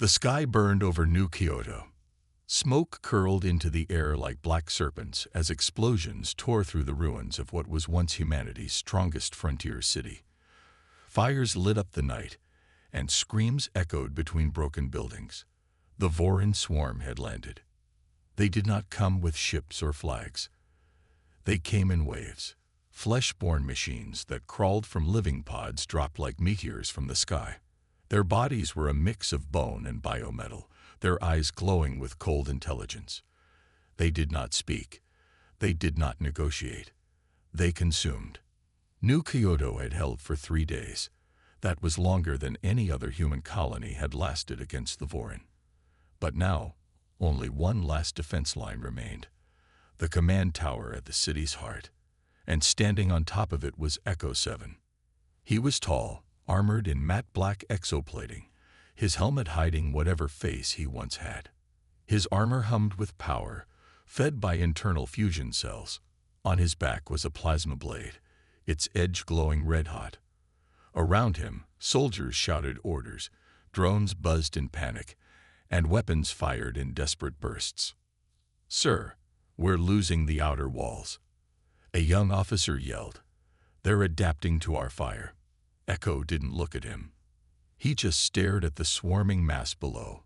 The sky burned over New Kyoto. Smoke curled into the air like black serpents as explosions tore through the ruins of what was once humanity's strongest frontier city. Fires lit up the night, and screams echoed between broken buildings. The Vorin swarm had landed. They did not come with ships or flags. They came in waves, flesh-born machines that crawled from living pods dropped like meteors from the sky. Their bodies were a mix of bone and biometal, their eyes glowing with cold intelligence. They did not speak. They did not negotiate. They consumed. New Kyoto had held for 3 days. That was longer than any other human colony had lasted against the Vorin. But now, only one last defense line remained. The command tower at the city's heart. And standing on top of it was Echo 7. He was tall, armored in matte black exoplating, his helmet hiding whatever face he once had. His armor hummed with power, fed by internal fusion cells. On his back was a plasma blade, its edge glowing red-hot. Around him, soldiers shouted orders, drones buzzed in panic, and weapons fired in desperate bursts. "Sir, we're losing the outer walls," a young officer yelled. "They're adapting to our fire." Echo didn't look at him. He just stared at the swarming mass below.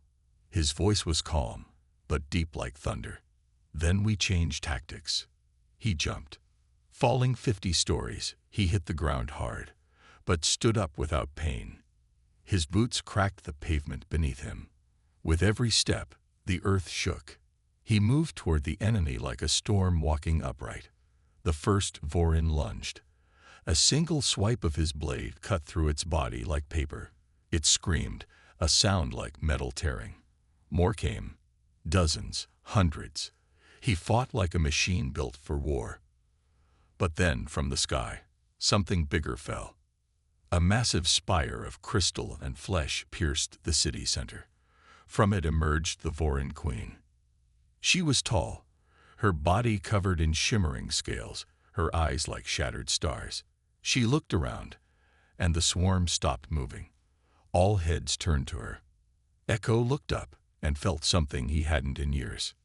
His voice was calm, but deep like thunder. "Then we changed tactics." He jumped. Falling 50 stories, he hit the ground hard, but stood up without pain. His boots cracked the pavement beneath him. With every step, the earth shook. He moved toward the enemy like a storm walking upright. The first Vorin lunged. A single swipe of his blade cut through its body like paper. It screamed, a sound like metal tearing. More came. Dozens, hundreds. He fought like a machine built for war. But then, from the sky, something bigger fell. A massive spire of crystal and flesh pierced the city center. From it emerged the Vorin Queen. She was tall, her body covered in shimmering scales, her eyes like shattered stars. She looked around, and the swarm stopped moving. All heads turned to her. Echo looked up and felt something he hadn't in years.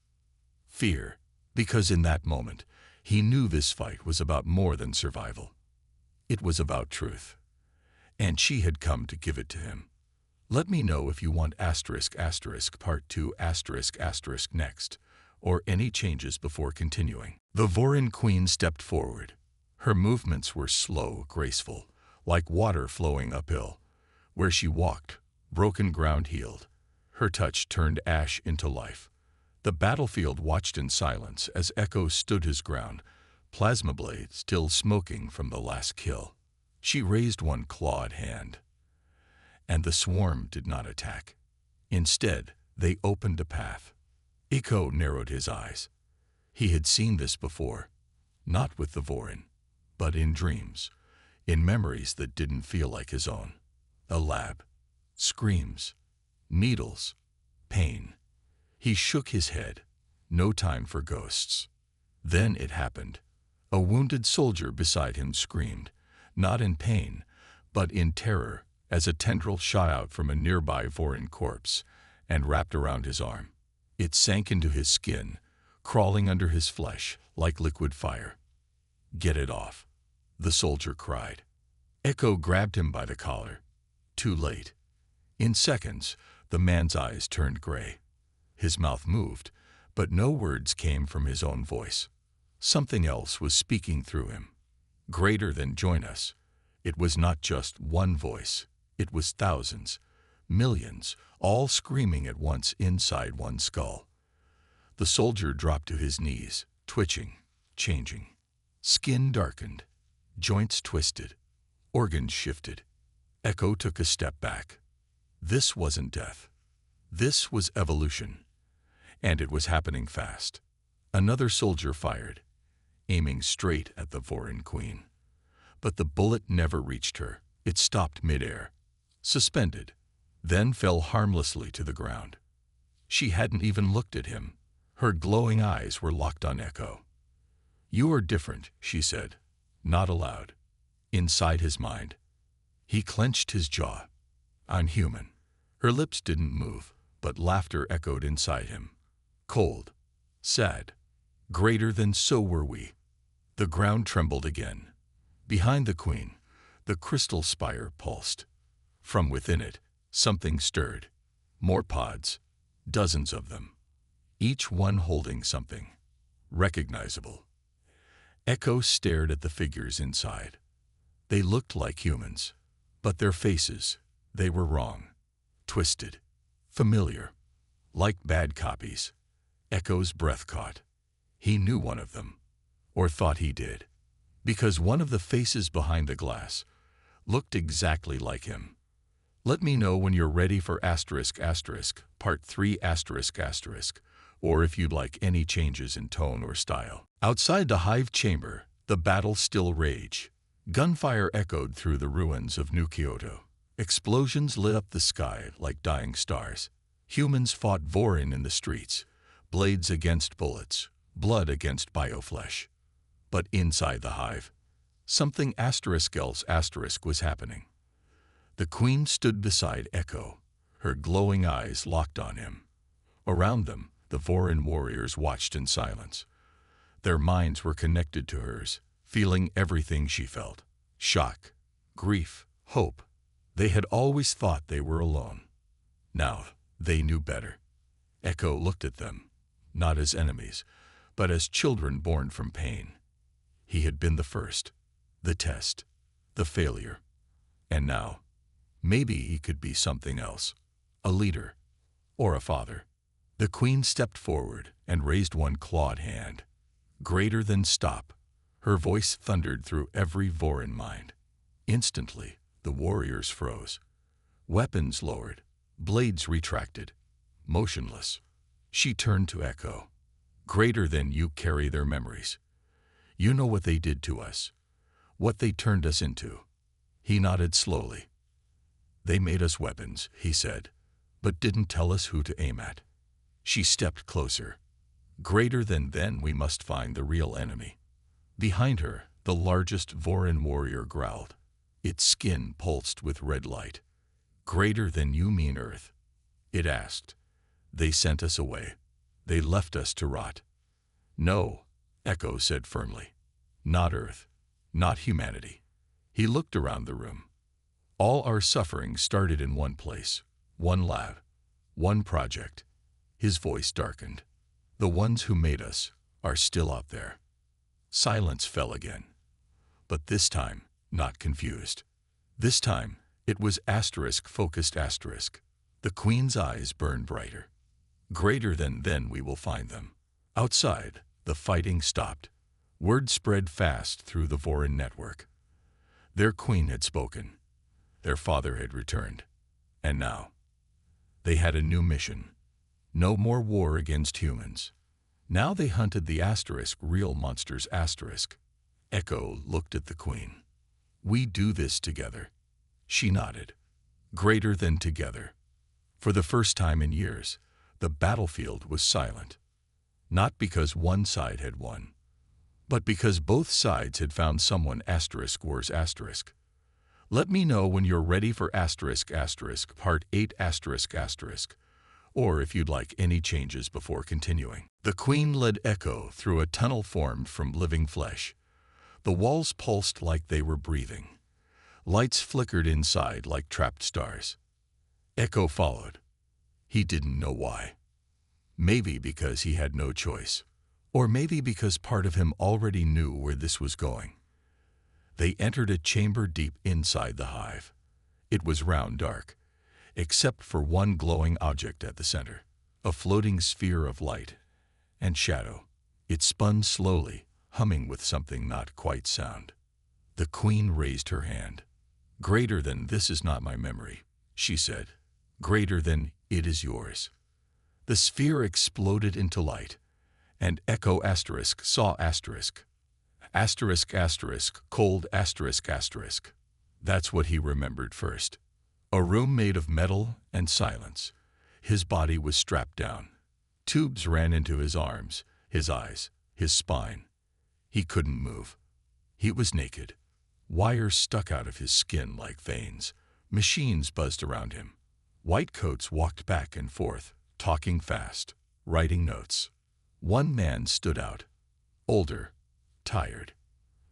Fear, because in that moment, he knew this fight was about more than survival. It was about truth. And she had come to give it to him. Let me know if you want **** part 2 *** next, or any changes before continuing. The Vorin Queen stepped forward. Her movements were slow, graceful, like water flowing uphill. Where she walked, broken ground healed. Her touch turned ash into life. The battlefield watched in silence as Echo stood his ground, plasma blade still smoking from the last kill. She raised one clawed hand. And the swarm did not attack. Instead, they opened a path. Echo narrowed his eyes. He had seen this before, not with the Vorin, but in dreams, in memories that didn't feel like his own. A lab. Screams. Needles. Pain. He shook his head. No time for ghosts. Then it happened. A wounded soldier beside him screamed, not in pain, but in terror, as a tendril shot out from a nearby Vorin corpse and wrapped around his arm. It sank into his skin, crawling under his flesh like liquid fire. "Get it off," the soldier cried. Echo grabbed him by the collar. Too late. In seconds, the man's eyes turned gray. His mouth moved, but no words came from his own voice. Something else was speaking through him. Greater than "join us." It was not just one voice. It was thousands, millions, all screaming at once inside one skull. The soldier dropped to his knees, twitching, changing. Skin darkened, joints twisted, organs shifted. Echo took a step back. This wasn't death. This was evolution. And it was happening fast. Another soldier fired, aiming straight at the Vorin Queen. But the bullet never reached her. It stopped midair, suspended, then fell harmlessly to the ground. She hadn't even looked at him. Her glowing eyes were locked on Echo. "You are different," she said, not aloud. Inside his mind. He clenched his jaw. "I'm human." Her lips didn't move, but laughter echoed inside him. Cold, sad, greater than so were we. The ground trembled again. Behind the queen, the crystal spire pulsed. From within it, something stirred. More pods, dozens of them, each one holding something recognizable. Echo stared at the figures inside. They looked like humans, but their faces, they were wrong, twisted, familiar, like bad copies. Echo's breath caught. He knew one of them, or thought he did, because one of the faces behind the glass looked exactly like him. Let me know when you're ready for Part 3 or if you'd like any changes in tone or style. Outside the hive chamber, the battle still raged. Gunfire echoed through the ruins of New Kyoto. Explosions lit up the sky like dying stars. Humans fought Vorin in the streets, blades against bullets, blood against bioflesh. But inside the hive, something else was happening. The queen stood beside Echo, her glowing eyes locked on him. Around them, the Vorin warriors watched in silence. Their minds were connected to hers, feeling everything she felt. Shock, grief, hope. They had always thought they were alone. Now, they knew better. Echo looked at them, not as enemies, but as children born from pain. He had been the first, the test, the failure. And now, maybe he could be something else, a leader, or a father. The queen stepped forward and raised one clawed hand. Greater than stop. Her voice thundered through every Vorin mind. Instantly, the warriors froze. Weapons lowered, blades retracted, motionless. She turned to Echo. Greater than you carry their memories. You know what they did to us, what they turned us into. He nodded slowly. They made us weapons, he said, but didn't tell us who to aim at. She stepped closer. Greater than then we must find the real enemy. Behind her, the largest Vorin warrior growled. Its skin pulsed with red light. Greater than you mean Earth? It asked. They sent us away. They left us to rot. No, Echo said firmly. Not Earth. Not humanity. He looked around the room. All our suffering started in one place, one lab, one project. His voice darkened. The ones who made us are still out there. Silence fell again. But this time, not confused. This time, it was *focused*. The queen's eyes burned brighter. Greater than then we will find them. Outside, the fighting stopped. Word spread fast through the Vorin network. Their queen had spoken. Their father had returned. And now, they had a new mission. No more war against humans. Now they hunted the real monsters. Echo looked at the queen. We do this together. She nodded. Greater than together. For the first time in years, the battlefield was silent. Not because one side had won, but because both sides had found someone wars. Let me know when you're ready for Part 8 or if you'd like any changes before continuing. The queen led Echo through a tunnel formed from living flesh. The walls pulsed like they were breathing. Lights flickered inside like trapped stars. Echo followed. He didn't know why. Maybe because he had no choice, or maybe because part of him already knew where this was going. They entered a chamber deep inside the hive. It was round dark, except for one glowing object at the center, a floating sphere of light and shadow. It spun slowly, humming with something not quite sound. The queen raised her hand. Greater than this is not my memory, she said. Greater than it is yours. The sphere exploded into light, and Echo saw cold. That's what he remembered first. A room made of metal and silence. His body was strapped down. Tubes ran into his arms, his eyes, his spine. He couldn't move. He was naked. Wires stuck out of his skin like veins. Machines buzzed around him. White coats walked back and forth, talking fast, writing notes. One man stood out, older, tired.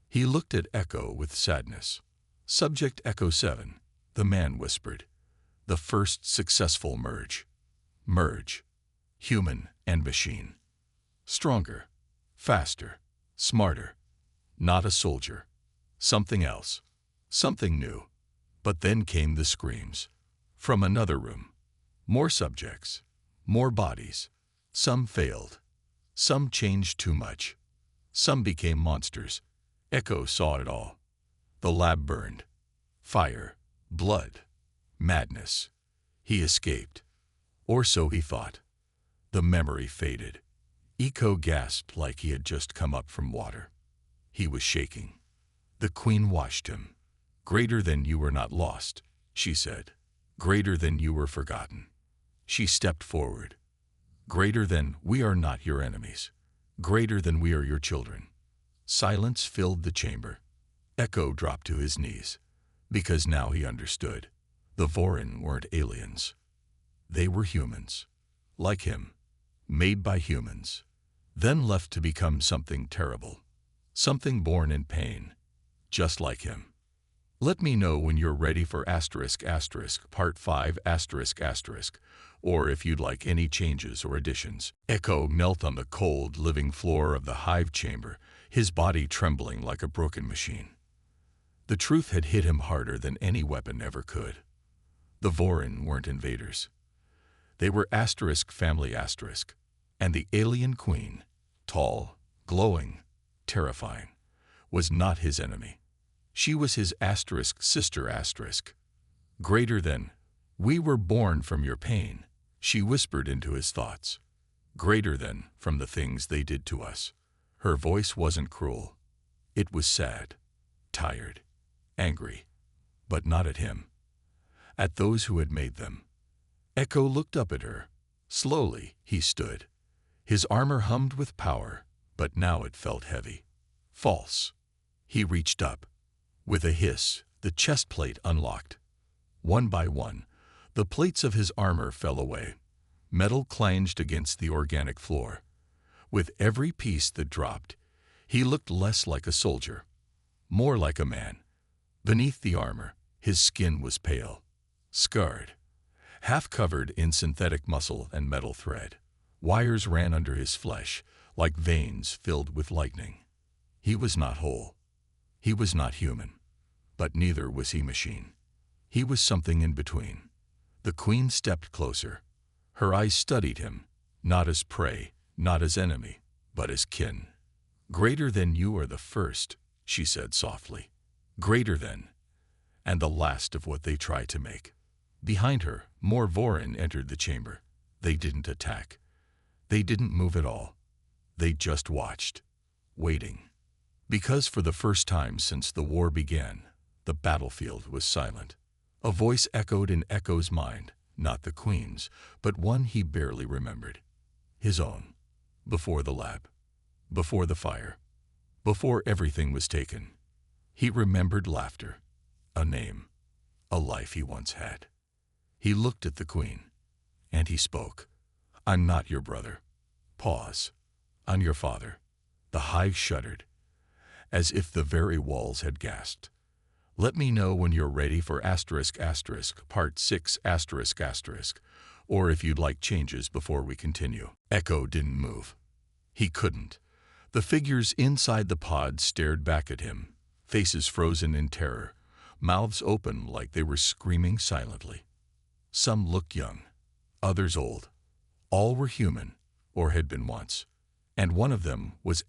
He looked at Echo with sadness. Subject Echo 7, the man whispered. The first successful merge. Merge. Human and machine. Stronger, faster, smarter. Not a soldier. Something else. Something new. But then came the screams. From another room. More subjects. More bodies. Some failed. Some changed too much. Some became monsters. Echo saw it all. The lab burned. Fire. Blood. Madness. He escaped. Or so he thought. The memory faded. Echo gasped like he had just come up from water. He was shaking. The Queen washed him. Greater than you were not lost, she said. Greater than you were forgotten. She stepped forward. Greater than we are not your enemies. Greater than we are your children. Silence filled the chamber. Echo dropped to his knees. Because now he understood. The Vorin weren't aliens. They were humans. Like him. Made by humans. Then left to become something terrible. Something born in pain. Just like him. Let me know when you're ready for *** Part 5 ***, or if you'd like any changes or additions. Echo knelt on the cold, living floor of the hive chamber, his body trembling like a broken machine. The truth had hit him harder than any weapon ever could. The Vorin weren't invaders. They were * family *, and the alien queen, tall, glowing, terrifying, was not his enemy. She was his * sister *. Greater than, we were born from your pain, she whispered into his thoughts. Greater than, from the things they did to us. Her voice wasn't cruel. It was sad, tired, angry, but not at him. At those who had made them. Echo looked up at her. Slowly, he stood. His armor hummed with power, but now it felt heavy. False. He reached up. With a hiss, the chest plate unlocked. One by one, the plates of his armor fell away. Metal clanged against the organic floor. With every piece that dropped, he looked less like a soldier, more like a man. Beneath the armor, his skin was pale, scarred, half covered in synthetic muscle and metal thread. Wires ran under his flesh, like veins filled with lightning. He was not whole. He was not human. But neither was he machine. He was something in between. The Queen stepped closer. Her eyes studied him, not as prey, not as enemy, but as kin. Greater than you are the first, she said softly. Greater than, and the last of what they tried to make. Behind her, more Vorin entered the chamber. They didn't attack. They didn't move at all. They just watched, waiting. Because for the first time since the war began, the battlefield was silent. A voice echoed in Echo's mind, not the Queen's, but one he barely remembered. His own. Before the lab. Before the fire. Before everything was taken. He remembered laughter. A name. A life he once had. He looked at the Queen. And he spoke. I'm not your brother. Pause. I'm your father. The hive shuddered, as if the very walls had gasped. Let me know when you're ready for *** Part 6 ***, or if you'd like changes before we continue. Echo didn't move. He couldn't. The figures inside the pod stared back at him, faces frozen in terror, mouths open like they were screaming silently. Some looked young, others old. All were human, or had been once. And one of them was ***.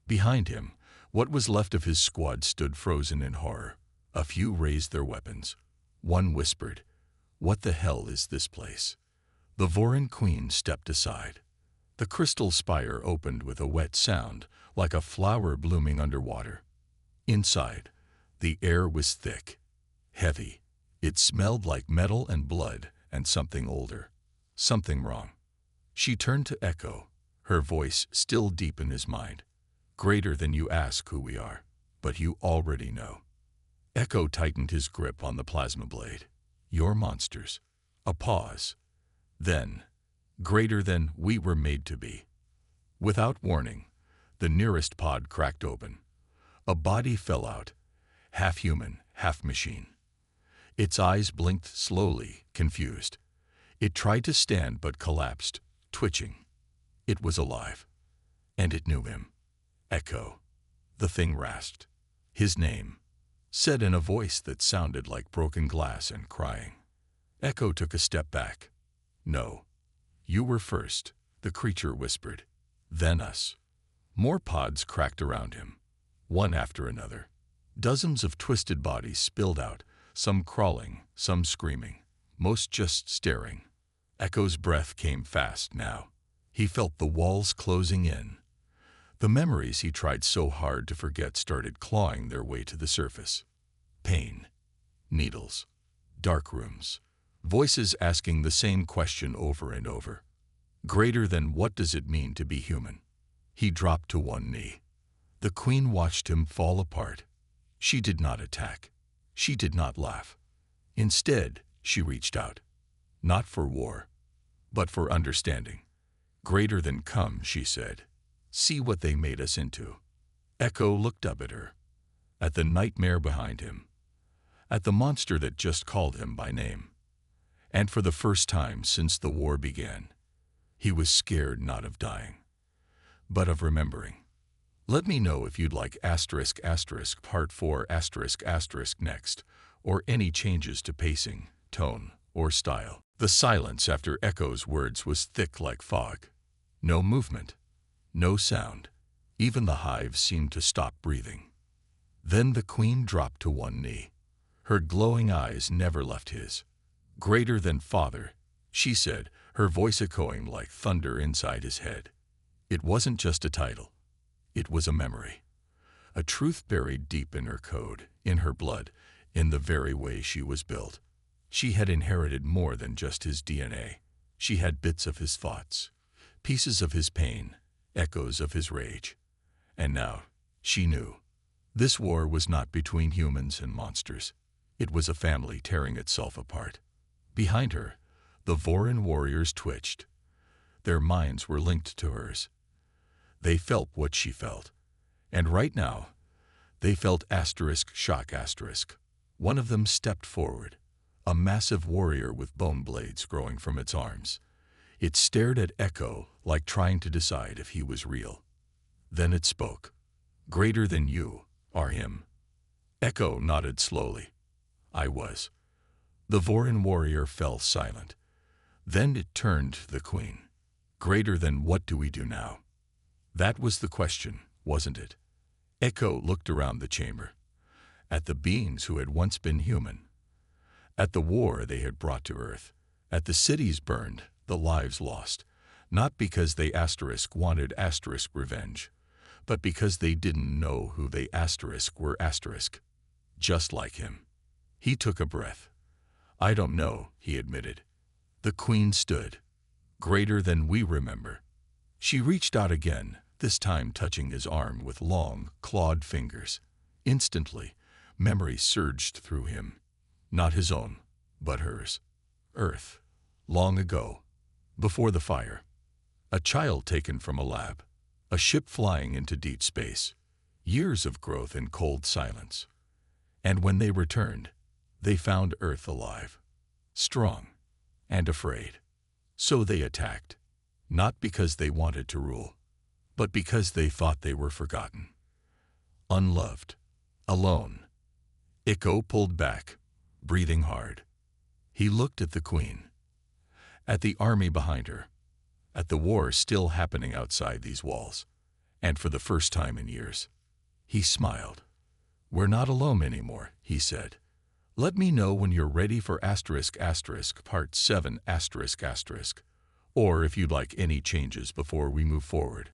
Behind him, what was left of his squad stood frozen in horror. A few raised their weapons. One whispered, "What the hell is this place?" The Vorin Queen stepped aside. The crystal spire opened with a wet sound, like a flower blooming underwater. Inside, the air was thick, heavy. It smelled like metal and blood and something older. Something wrong. She turned to Echo, her voice still deep in his mind. Greater than you ask who we are, but you already know. Echo tightened his grip on the plasma blade. Your monsters. A pause. Then, greater than we were made to be. Without warning, the nearest pod cracked open. A body fell out, half human, half machine. Its eyes blinked slowly, confused. It tried to stand but collapsed, twitching. It was alive. And it knew him. Echo. The thing rasped. His name, said in a voice that sounded like broken glass and crying. Echo took a step back. No. You were first, the creature whispered. Then us. More pods cracked around him, one after another. Dozens of twisted bodies spilled out, some crawling, some screaming, most just staring. Echo's breath came fast now. He felt the walls closing in. The memories he tried so hard to forget started clawing their way to the surface. Pain, needles, dark rooms, voices asking the same question over and over. Greater than what does it mean to be human? He dropped to one knee. The queen watched him fall apart. She did not attack. She did not laugh. Instead, she reached out. Not for war, but for understanding. Greater than come, she said. See what they made us into. Echo looked up at her, at the nightmare behind him, at the monster that just called him by name. And for the first time since the war began, he was scared not of dying, but of remembering. Let me know if you'd like *** part 4 ** next, or any changes to pacing, tone, or style. The silence after Echo's words was thick like fog. No movement, no sound. Even the hives seemed to stop breathing. Then the queen dropped to one knee. Her glowing eyes never left his. Greater than father, she said, her voice echoing like thunder inside his head. It wasn't just a title. It was a memory. A truth buried deep in her code, in her blood, in the very way she was built. She had inherited more than just his DNA. She had bits of his thoughts, pieces of his pain, echoes of his rage. And now, she knew. This war was not between humans and monsters. It was a family tearing itself apart. Behind her, the Vorin warriors twitched. Their minds were linked to hers. They felt what she felt. And right now, they felt *shock*. One of them stepped forward, a massive warrior with bone blades growing from its arms. It stared at Echo like trying to decide if he was real. Then it spoke. Greater than you are him. Echo nodded slowly. I was. The Vorin warrior fell silent. Then it turned to the queen. Greater than what do we do now? That was the question, wasn't it? Echo looked around the chamber, at the beings who had once been human, at the war they had brought to Earth, at the cities burned, the lives lost, not because they * wanted * revenge, but because they didn't know who they * were *. Just like him. He took a breath. I don't know, he admitted. The queen stood. Greater than we remember. She reached out again, this time touching his arm with long, clawed fingers. Instantly, memory surged through him. Not his own, but hers. Earth. Long ago. Before the fire. A child taken from a lab. A ship flying into deep space. Years of growth in cold silence. And when they returned, they found Earth alive. Strong. And afraid. So they attacked. Not because they wanted to rule, but because they thought they were forgotten. Unloved. Alone. Echo pulled back, breathing hard. He looked at the queen. At the army behind her. At the war still happening outside these walls. And for the first time in years, he smiled. We're not alone anymore, he said. Let me know when you're ready for ** part 7 **. Or if you'd like any changes before we move forward.